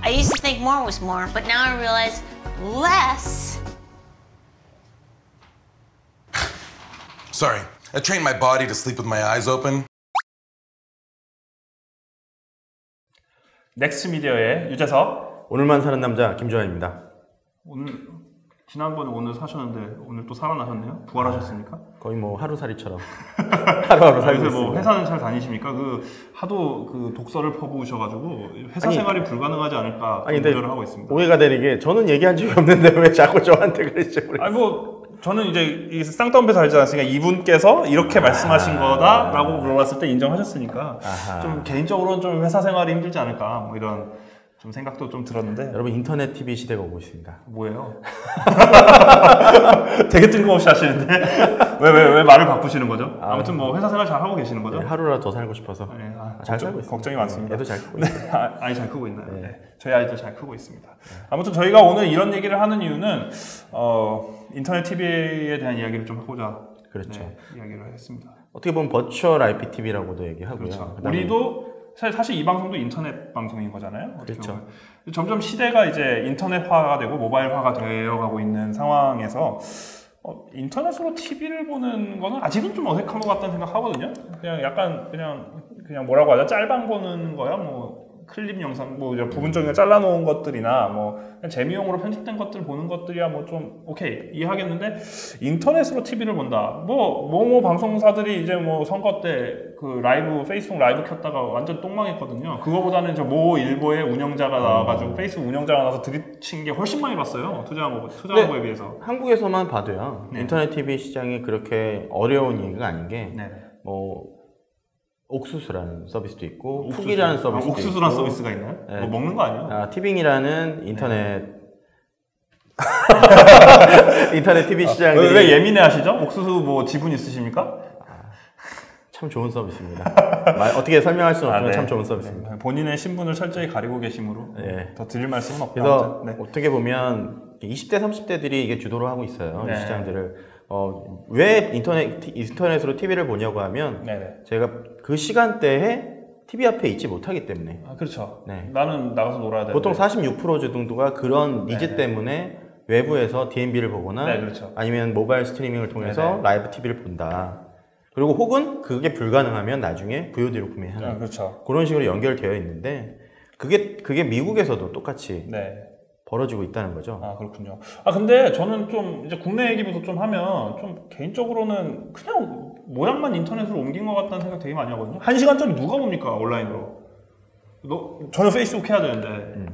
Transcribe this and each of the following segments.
I used to think more was more, but now I realize less. Sorry, I trained my body to sleep with my eyes open. 넥스미디어의 유재석. 오늘만 사는 남자 김주환입니다. 지난번에 오늘 사셨는데 오늘 또 살아나셨네요? 부활하셨습니까? 거의 뭐 하루살이처럼 하루하루 살고 있습니다. 뭐 회사는 잘 다니십니까? 하도 독서를 퍼부으셔가지고 회사 생활이 불가능하지 않을까 우려를 하고 있습니다. 오해가 되는 게 저는 얘기한 적이 없는데 왜 자꾸 저한테 그러시죠? 저는 이제 이 쌍따옴표 살지 않았으니까 이분께서 이렇게 말씀하신 거다라고 물어봤을 때 인정하셨으니까 좀 개인적으로는 좀 회사 생활이 힘들지 않을까 뭐 이런 좀 생각도 좀 들었는데. 여러분 인터넷 TV 시대가 오고 있습니다. 뭐예요? 되게 뜬금없이 하시는데 왜 말을 바꾸시는 거죠? 아무튼 뭐 회사 생활 잘 하고 계시는 거죠? 네, 하루라도 더 살고 싶어서. 네, 잘 살고 있습니다. 걱정이 많습니다. 애도 잘 크고 있어요. 아이 잘 크고 있나요? 네. 네. 저희 아이도 잘 크고 있습니다. 아무튼 저희가 오늘 이런 얘기를 하는 이유는 인터넷 TV에 대한 이야기를 좀 하고자 그렇죠. 이야기를 했습니다. 어떻게 보면 버추얼 IPTV라고도 얘기하고요. 그렇죠. 우리도 사실 이 방송도 인터넷 방송인 거잖아요. 그렇죠. 점점 시대가 이제 인터넷화가 되고 모바일화가 되어가고 있는 상황에서 인터넷으로 TV를 보는 거는 아직은 좀 어색한 것 같다는 생각하거든요. 그냥 약간 그냥 뭐라고 하죠? 짤방 보는 거야. 뭐 클립 영상 뭐 부분적으로 잘라놓은 것들이나 뭐 그냥 재미용으로 편집된 것들 보는 것들이야 뭐 좀 오케이 이해하겠는데 인터넷으로 TV를 본다. 뭐 방송사들이 이제 뭐 선거 때 그 라이브 페이스북 라이브 켰다가 완전 똥망했거든요. 그거보다는 모 일보의 운영자가 나와가지고 페이스북 운영자가 나와서 들이친 게 훨씬 많이 봤어요. 투자한 거에 비해서. 한국에서만 봐도요. 네. 인터넷 TV 시장이 그렇게 어려운 얘기가 아닌 게 네. 뭐 옥수수라는 서비스도 있고 푹이라는 서비스도 옥수수라는 있고 서비스가 있나요? 네. 뭐 먹는 거 아니에요? 티빙이라는 인터넷 인터넷 TV 시장이 왜 예민해 하시죠? 옥수수 뭐 지분 있으십니까? 참 좋은 서비스입니다. 어떻게 설명할 수는 없지만 네. 참 좋은 서비스입니다. 네. 본인의 신분을 철저히 가리고 계심으로 네. 더 드릴 말씀은 없다. 그래서 네. 어떻게 보면 20대 30대들이 이게 주도를 하고 있어요. 네. 이 시장들을 왜 인터넷으로 TV를 보냐고 하면 네네. 제가 그 시간대에 TV 앞에 있지 못하기 때문에. 그렇죠. 네. 나는 나가서 놀아야 돼. 보통 46% 정도가 그런 니즈 때문에 외부에서 DMB를 보거나 네, 그렇죠. 아니면 모바일 스트리밍을 통해서 네네. 라이브 TV를 본다. 그리고 혹은 그게 불가능하면 나중에 VOD로 구매하는 그렇죠. 그런 식으로 연결되어 있는데 그게 미국에서도 똑같이 네. 벌어지고 있다는 거죠. 그렇군요. 근데 저는 좀 이제 국내 얘기부터 좀 하면 좀 개인적으로는 그냥 모양만 인터넷으로 옮긴 것 같다는 생각 되게 많이 하거든요. 1시간짜리 누가 봅니까 온라인으로? 저는 페이스북 해야 되는데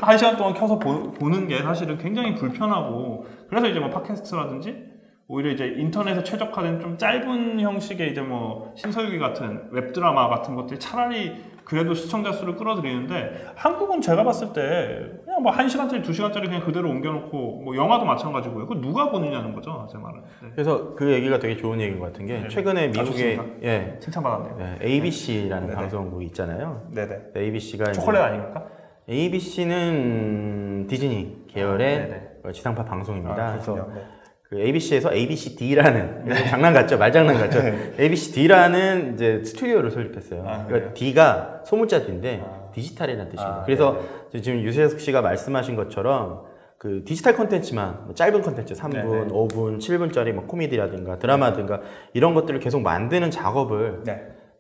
1시간 동안 켜서 보는 게 사실은 굉장히 불편하고 그래서 이제 뭐 팟캐스트라든지 오히려 이제 인터넷에 최적화된 좀 짧은 형식의 이제 뭐 신서유기 같은 웹드라마 같은 것들이 차라리 그래도 시청자 수를 끌어들이는데 한국은 제가 봤을 때 그냥 뭐 1시간짜리, 2시간짜리 그냥 그대로 옮겨놓고 뭐 영화도 마찬가지고요. 그거 누가 보느냐는 거죠, 제 말은. 네. 그래서 그 얘기가 되게 좋은 얘기인 것 같은 게 최근에 미국의 칭찬받았네요. ABC라는 방송국이 있잖아요. 네네. ABC가 초콜릿 아닙니까? ABC는 디즈니 계열의 지상파 방송입니다. 그래서 네. 그 ABC에서 ABCD라는 장난 같죠? 말장난 같죠? ABCD라는 이제 스튜디오를 설립했어요. 그러니까 D가 소문자 D인데 디지털이라는 뜻입니다. 그래서 지금 유재석 씨가 말씀하신 것처럼 그 디지털 콘텐츠만 뭐 짧은 콘텐츠 3분, 5분, 7분짜리 뭐 코미디라든가 드라마든가 이런 것들을 계속 만드는 작업을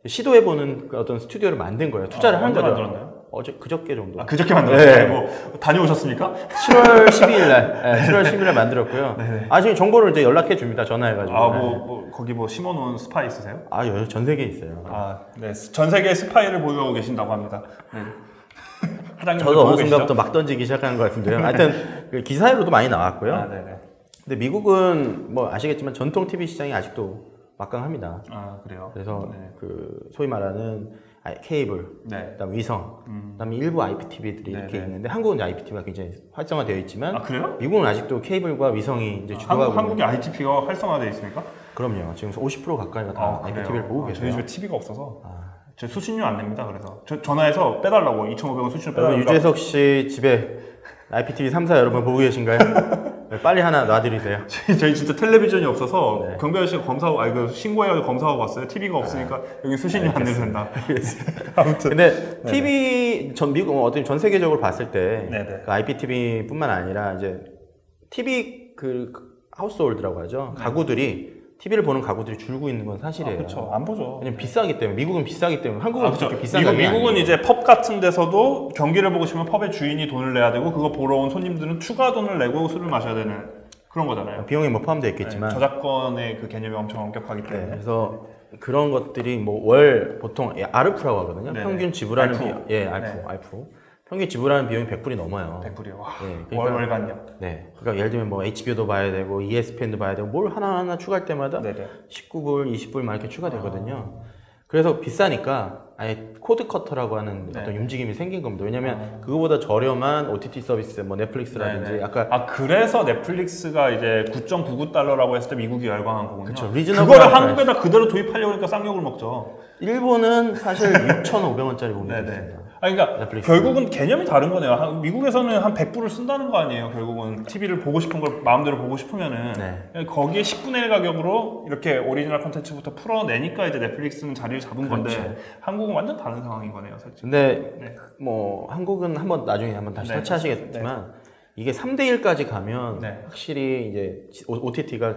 시도해보는 어떤 스튜디오를 만든 거예요. 투자를 한 거죠. 만들었나요? 그저께 정도. 그저께 만들었어요? 네. 뭐 다녀오셨습니까? 7월 12일 날 7월 10일 날 만들었고요. 지금 정보를 이제 연락해 줍니다. 전화해가지고. 거기 뭐 심어놓은 스파이 있으세요? 전 세계에 있어요. 네. 전 세계 스파이를 보유하고 계신다고 합니다. 네. 저도 어느 순간부터 막 던지기 시작하는 것 같은데요. 하여튼 그 기사로도 많이 나왔고요. 근데 미국은 뭐 아시겠지만 전통 TV 시장이 아직도 막강합니다. 그래요? 그래서 그 소위 말하는 케이블, 그다음 위성, 그다음에 일부 IPTV들이 이렇게 있는데 한국은 IPTV가 굉장히 활성화되어 있지만 그래요? 미국은 아직도 케이블과 위성이 이제 주도하고 한국의 IPTV가 활성화되어 있습니까? 그럼요. 지금 50% 가까이가 다 IPTV를 보고 계세요. 저희 집에 TV가 없어서 저 수신료 안 냅니다. 그래서 전화해서 빼달라고 2,500원 수신료 빼달라고. 유재석 씨 집에 IPTV 3사 여러분 보고 계신가요? 빨리 하나 놔드리세요. 저희 진짜 텔레비전이 없어서 네. 경비 아저씨가 검사하고 그 신고해가지고 검사하고 왔어요. TV가 없으니까 여기 수신료 안 내도 된다. 아무튼 근데 TV 전 미국 어떤 전 세계적으로 봤을 때 네네. 그 IPTV뿐만 아니라 이제 TV 그 하우스홀드라고 하죠. 가구들이 TV를 보는 가구들이 줄고 있는 건 사실이에요. 그렇죠. 안 보죠. 왜냐면 비싸기 때문에 미국은 비싸기 때문에 한국은 그렇죠. 그렇게 비싼 가격이 미국은 아니에요. 이제 펍 같은 데서도 경기를 보고 싶으면 펍의 주인이 돈을 내야 되고 그거 보러 온 손님들은 추가 돈을 내고 술을 마셔야 되는 그런 거잖아요. 비용이 뭐 포함되어 있겠지만 저작권의 그 개념이 엄청 엄격하기 네, 때문에. 그래서 그런 것들이 뭐 월 보통 아르프라고 하거든요. 네네. 평균 지불하는 알프. 비용, 알프. 평균 지불하는 비용이 100불이 넘어요. 100불이요. 와, 네, 그러니까- 월간요. 네, 그러니까 예를 들면 뭐 HBO도 봐야 되고 ESPN도 봐야 되고 뭘 하나하나 추가할 때마다 네네. 19불, 20불 막 이렇게 추가되거든요. 그래서 비싸니까 아예 코드 커터라고 하는 네. 어떤 움직임이 생긴 겁니다. 왜냐면 그거보다 저렴한 OTT 서비스, 뭐 넷플릭스라든지 네네. 아까 그래서 넷플릭스가 이제 9.99달러라고 했을 때 미국이 열광한 거군요. 그쵸, 리즈너블한 그거를 프라이스. 한국에다 그대로 도입하려고 하니까 쌍욕을 먹죠. 일본은 사실 6,500원짜리 공개가 네네. 있습니다. 그러니까 넷플릭스. 결국은 개념이 다른 거네요. 미국에서는 한 100불을 쓴다는 거 아니에요. 결국은 TV를 보고 싶은 걸 마음대로 보고 싶으면은 네. 거기에 10분의 1 가격으로 이렇게 오리지널 콘텐츠부터 풀어내니까 이제 넷플릭스는 자리를 잡은 건데 그렇죠. 한국은 완전 다른 상황인 거네요, 사실. 근데 네. 뭐 한국은 나중에 한번 다시 네. 터치하시겠지만 이게 3대 1까지 가면 네. 확실히 이제 OTT가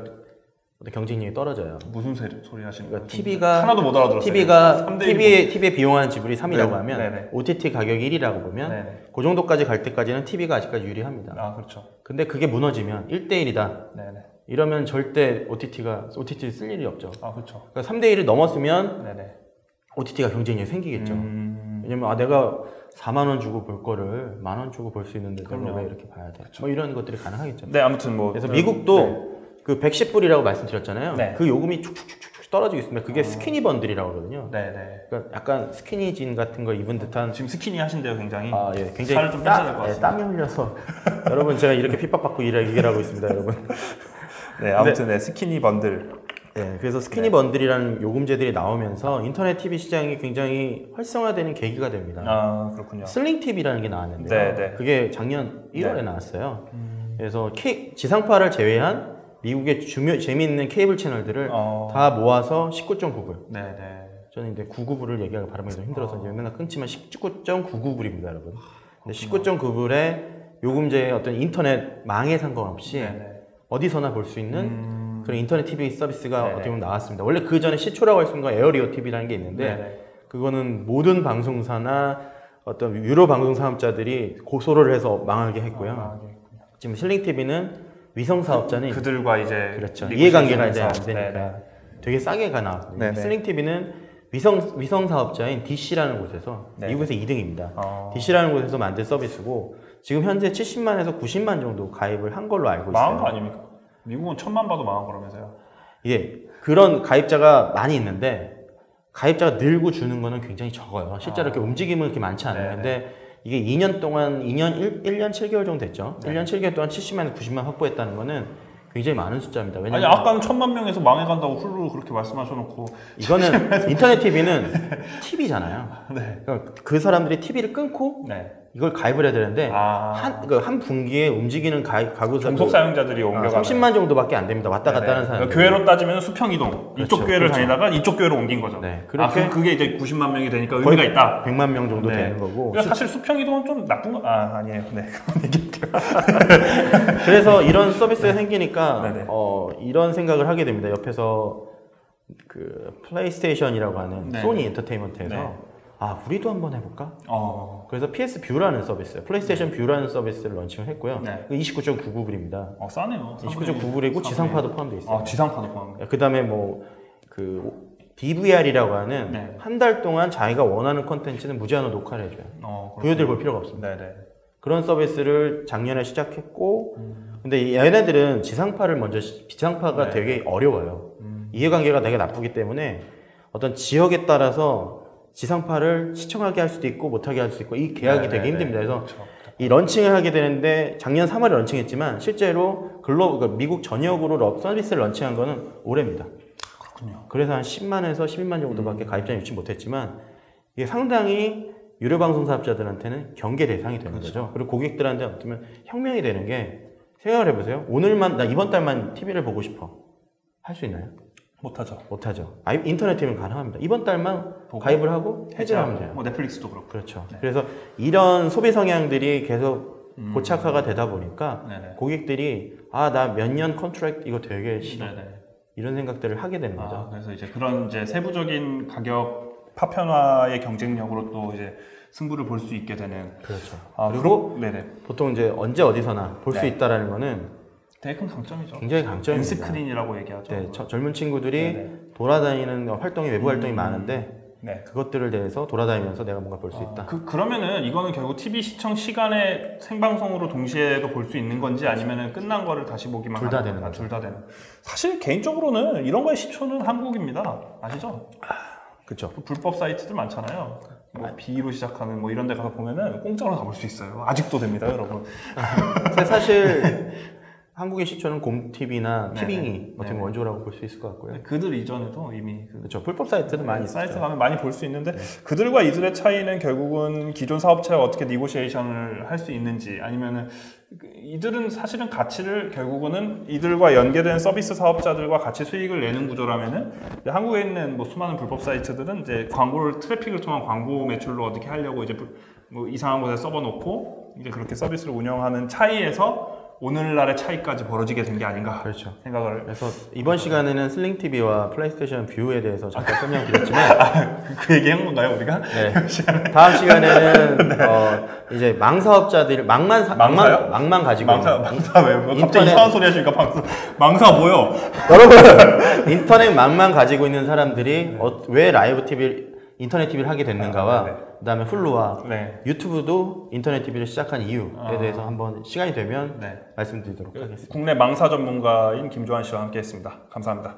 경쟁력이 떨어져요. 무슨 소리 하시는 거예요? 그러니까 TV가 하나도 못 알아들었어요. TV가 3대 TV에 비용하는 지불이 3이라고 네. 하면 네네. OTT 가격이 1이라고 보면 네네. 그 정도까지 갈 때까지는 TV가 아직까지 유리합니다. 아, 그렇죠. 근데 그게 무너지면 1대1이다. 네네. 이러면 절대 OTT를 쓸 일이 없죠. 아, 그렇죠. 그러니까 3대1을 넘었으면 네네. OTT가 경쟁력이 생기겠죠. 왜냐면 내가 4만 원 주고 볼 거를 1,000원 주고 볼 수 있는데 내가 그럼요. 왜 이렇게 봐야 돼? 뭐 이런 것들이 가능하겠죠. 네, 아무튼 뭐 그래서 미국도 그 110불이라고 말씀드렸잖아요. 네. 그 요금이 축축축축 떨어지고 있습니다. 그게 스키니 번들이라고 하거든요. 네네. 그러니까 약간 스키니진 같은 거 입은 듯한 지금 스키니 하신대요, 굉장히. 예, 굉장히 살을 좀 빼셔야 될 것 같습니다. 땀이 흘려서 여러분 제가 이렇게 핍박받고 일을 하고 있습니다, 여러분. 네, 아무튼 네, 스키니 번들. 네, 그래서 스키니 번들이라는 요금제들이 나오면서 인터넷 TV 시장이 굉장히 활성화되는 계기가 됩니다. 아, 그렇군요. 슬링 TV라는 게 나왔는데요. 네, 네. 그게 작년 1월에 네. 나왔어요. 그래서 지상파를 제외한 미국의 재미있는 케이블 채널들을 다 모아서 19.9불. 네네. 저는 이제 99불을 얘기하기 발음이 좀 힘들어서 이제 맨날 끊지만 19.99불입니다, 여러분. 19.9불에 요금제의 어떤 인터넷 망에 상관없이 네네. 어디서나 볼 수 있는 그런 인터넷 TV 서비스가 네네. 어떻게 보면 나왔습니다. 원래 그 전에 시초라고 할 수 있는 건 에어리어 TV라는 게 있는데 네네. 그거는 모든 방송사나 어떤 유료 방송 사업자들이 고소를 해서 망하게 했고요. 지금 슬링 TV는 위성 사업자는 그들과 이제 그렇죠. 리그 이해관계가 이제 안 시즌에서. 되니까 네네. 되게 싸게 나왔거든요. 네네. 슬링 TV는 위성 사업자인 DC라는 곳에서 네네. 미국에서 2등입니다. DC라는 곳에서 만든 서비스고 지금 현재 70만에서 90만 정도 가입을 한 걸로 알고 있어요. 망한 거 아닙니까? 미국은 1,000만 봐도 망한 거라면서요. 이게 그런 가입자가 많이 있는데 가입자가 늘고 주는 거는 굉장히 적어요. 실제로 이렇게 움직임은 그렇게 많지 않아요. 네네. 근데 이게 2년 동안 1년 7개월 정도 됐죠. 네. 1년 7개월 동안 70만에서 90만 확보했다는 거는 굉장히 많은 숫자입니다. 아니, 왜냐면 아까는 1,000만 명에서 망해간다고 훌루 그렇게 말씀하셔놓고. 이거는 인터넷 TV는 TV잖아요. 네. 그러니까 그 사람들이 TV를 끊고 네. 이걸 가입을 해야 되는데 아. 한 분기에 움직이는 가구 종속 사용자들이 옮겨가는. 30만 정도밖에 안 됩니다. 왔다 갔다 하는 사람. 교회로 따지면 수평 이동. 그렇죠. 이쪽 교회를 그렇죠. 다니다가 이쪽 교회로 옮긴 거죠. 네. 그게 이제 90만 명이 되니까 의미가 있다. 100만 명 정도 네. 되는 거고. 그러니까 사실 수평 이동은 좀 나쁜 거 아니에요. 네. 그건 얘기할게요. 그래서 이런 서비스가 생기니까 네네. 이런 생각을 하게 됩니다. 옆에서 그 플레이스테이션이라고 하는 네. 소니 엔터테인먼트에서 네. 우리도 한번 해볼까? 그래서 PS 뷰라는 서비스, 플레이스테이션 뷰라는 서비스를 런칭을 했고요. 네. 29.99불입니다. 싸네요. 29.9불이고 지상파도 포함되어 있어요. 지상파도 포함. 그 다음에 그 DVR이라고 하는 네. 한 달 동안 자기가 원하는 콘텐츠는 무제한으로 녹화를 해줘요. 부여들 볼 필요가 없습니다. 네네. 그런 서비스를 작년에 시작했고, 근데 얘네들은 지상파가 네. 되게 어려워요. 이해관계가 되게 나쁘기 때문에 어떤 지역에 따라서 지상파를 시청하게 할 수도 있고 못하게 할 수도 있고 이 계약이 네, 되게 네, 힘듭니다. 네. 그래서 그렇죠. 이 런칭을 하게 되는데 작년 3월에 런칭했지만 실제로 그러니까 미국 전역으로 서비스를 런칭한 거는 올해입니다. 그렇군요. 그래서 한 10만에서 12만 정도밖에 가입자를 유치 못했지만 이게 상당히 유료 방송 사업자들한테는 경계 대상이 되는 거죠. 그리고 고객들한테 어쩌면 혁명이 되는 게 생각을 해보세요. 오늘만 나 이번 달만 TV를 보고 싶어. 할 수 있나요? 못하죠. 못하죠. 인터넷 TV는 가능합니다. 이번 달만 가입을 하고 해지를 하면 돼요. 뭐 넷플릭스도 그렇고. 그렇죠. 그래서 이런 소비 성향들이 계속 고착화가 되다 보니까 네네. 고객들이 아, 나 몇 년 컨트랙트 이거 되게 싫어. 네네. 이런 생각들을 하게 되는 거죠. 그래서 이제 그런 이제 세부적인 가격 파편화의 경쟁력으로 또 이제 승부를 볼 수 있게 되는. 그렇죠. 그리고 네네. 보통 이제 언제 어디서나 볼 수 네. 있다라는 거는 되게 큰 강점이죠. 굉장히 강점입니다. 엔스크린이라고 얘기하죠. 네, 젊은 친구들이 네네. 돌아다니는 활동이 외부 활동이 많은데 네. 그것들을 대해서 돌아다니면서 내가 뭔가 볼 수 있다. 그러면은 이거는 결국 TV 시청 시간에 생방송으로 동시에도 볼 수 있는 건지 아니면은 끝난 거를 다시 보기만 둘 다 하는 되는 건지. 거죠. 둘 다 되는. 사실 개인적으로는 이런 거의 시초는 한국입니다. 아시죠? 그렇죠. 불법 사이트들 많잖아요. 뭐 B로 시작하는 뭐 이런 데 가서 보면은 공짜로 다 볼 수 있어요. 아직도 됩니다, 여러분. 사실 한국의 시초는 곰TV나 네네. 티빙이 어떻게 네네. 원조라고 볼 수 있을 것 같고요. 그들 이전에도 이미 그렇죠. 불법 사이트는 많이 있어요. 사이트 가면 많이 볼 수 있는데 그들과 이들의 차이는 결국은 기존 사업체와 어떻게 니고시에이션을 할 수 있는지 아니면은 이들은 사실은 가치를 결국은 이들과 연계된 서비스 사업자들과 같이 수익을 내는 구조라면은 한국에 있는 뭐 수많은 불법 사이트들은 이제 광고를 트래픽을 통한 광고 매출로 어떻게 하려고 이제 뭐 이상한 곳에 써놓고 이제 그렇게 서비스를 운영하는 차이에서 오늘날의 차이까지 벌어지게 된 게 아닌가 그렇죠. 생각을. 그래서 이번 시간에는 슬링 TV와 플레이스테이션 뷰에 대해서 잠깐 설명드렸지만 그 얘기한 건가요 우리가? 네. 다음 시간에는 이제 망사업자들 망만 가지고 망사 왜? 갑자기 인터넷- 이상한 소리 하시니까 망사 뭐요? 여러분 인터넷 망만 가지고 있는 사람들이 왜 라이브 TV 인터넷 TV를 하게 됐는가와 네네. 그다음에 훌루와 네. 유튜브도 인터넷 TV를 시작한 이유에 대해서 한번 시간이 되면 네. 말씀드리도록 하겠습니다. 국내 망사 전문가인 김조한 씨와 함께했습니다. 감사합니다.